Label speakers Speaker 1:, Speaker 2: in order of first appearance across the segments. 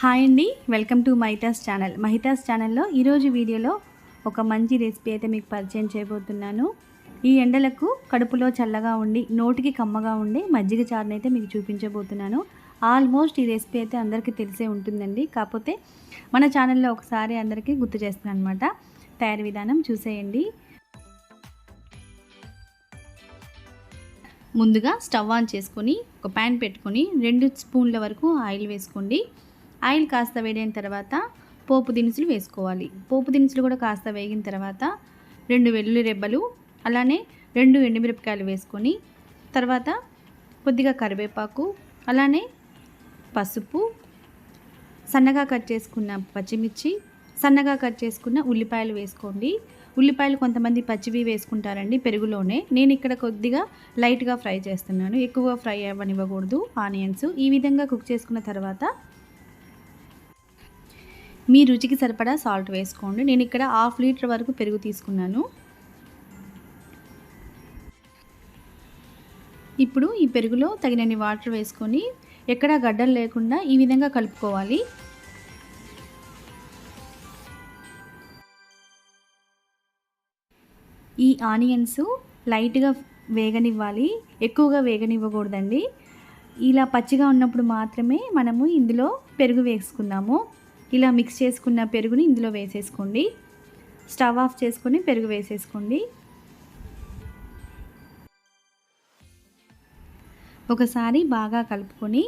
Speaker 1: Hi అండి, welcome to మహితాస్ channel. మహితాస్ ఛానల్లో ఈరోజు వీడియోలో ఒక మంచి రెసిపీ అయితే మీకు పరిచయం చేయబోతున్నాను. ఈ ఎండలకు కడుపులో చల్లగా ఉండి నోటికి కమ్మగా ఉండే మజ్జిగ చారుని అయితే మీకు చూపించబోతున్నాను. ఆల్మోస్ట్ ఈ రెసిపీ అయితే అందరికీ తెలిసే ఉంటుందండి. కాకపోతే మన ఛానల్లో ఒకసారి అందరికీ గుర్తు చేస్తున్నాను అనమాట. తయారీ విధానం చూసేయండి. ముందుగా స్టవ్ ఆన్ చేసుకొని ఒక ప్యాన్ పెట్టుకొని 2 స్పూన్ల వరకు ఆయిల్ వేసుకోండి. ఆయిల్ కాస్త వేడిన తర్వాత పోపు దినుసులు వేసుకోవాలి. పోపు దినుసులు కూడా కాస్త వేగిన తర్వాత 2 వెల్లుల్లి రెబ్బలు, అలానే 2 ఎండుమిరపకాయలు వేసుకొని తర్వాత కొద్దిగా కరివేపాకు, అలానే పసుపు, సన్నగా కట్ చేసుకున్న పచ్చిమిర్చి, సన్నగా కట్ చేసుకున్న ఉల్లిపాయలు వేసుకోండి. ఉల్లిపాయలు కొంతమంది పచ్చివి వేసుకుంటారండి పెరుగులోనే. నేను ఇక్కడ కొద్దిగా లైట్గా ఫ్రై చేస్తున్నాను, ఎక్కువగా ఫ్రై అవ్వనివ్వకూడదు ఆనియన్స్. ఈ విధంగా కుక్ చేసుకున్న తర్వాత మీ రుచికి సరిపడా సాల్ట్ వేసుకోండి. నేను ఇక్కడ 1/2 లీటర్ వరకు పెరుగు తీసుకున్నాను. ఇప్పుడు ఈ పెరుగులో తగినన్ని వాటర్ వేసుకొని ఎక్కడా గడ్డలు లేకుండా ఈ విధంగా కలుపుకోవాలి. ఈ ఆనియన్స్ లైట్గా వేగనివ్వాలి, ఎక్కువగా వేగనివ్వకూడదండి. ఇలా పచ్చిగా ఉన్నప్పుడు మాత్రమే మనము ఇందులో పెరుగు వేసుకుందాము. ఇలా మిక్స్ చేసుకున్న పెరుగుని ఇందులో వేసేసుకోండి. స్టవ్ ఆఫ్ చేసుకొని పెరుగు వేసేసుకోండి. ఒకసారి బాగా కలుపుకొని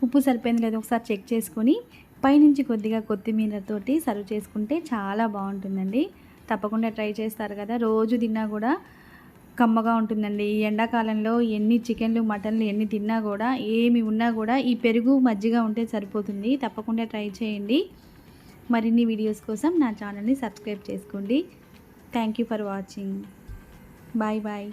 Speaker 1: ఉప్పు సరిపోయింది లేదో ఒకసారి చెక్ చేసుకొని పైనుంచి కొద్దిగా కొత్తిమీరతోటి సర్వ్ చేసుకుంటే చాలా బాగుంటుందండి. తప్పకుండా ట్రై చేస్తారు కదా. రోజు తిన్నా కూడా కమ్మగా ఉంటుందండి. ఈ ఎండాకాలంలో ఎన్ని చికెన్లు మటన్లు ఎన్ని తిన్నా కూడా, ఏమి ఉన్నా కూడా ఈ పెరుగు మజ్జిగ ఉంటే సరిపోతుంది. తప్పకుండా ట్రై చేయండి. మరిన్ని వీడియోస్ కోసం నా ఛానల్ని సబ్స్క్రైబ్ చేసుకోండి. Thank you for watching. Bye bye.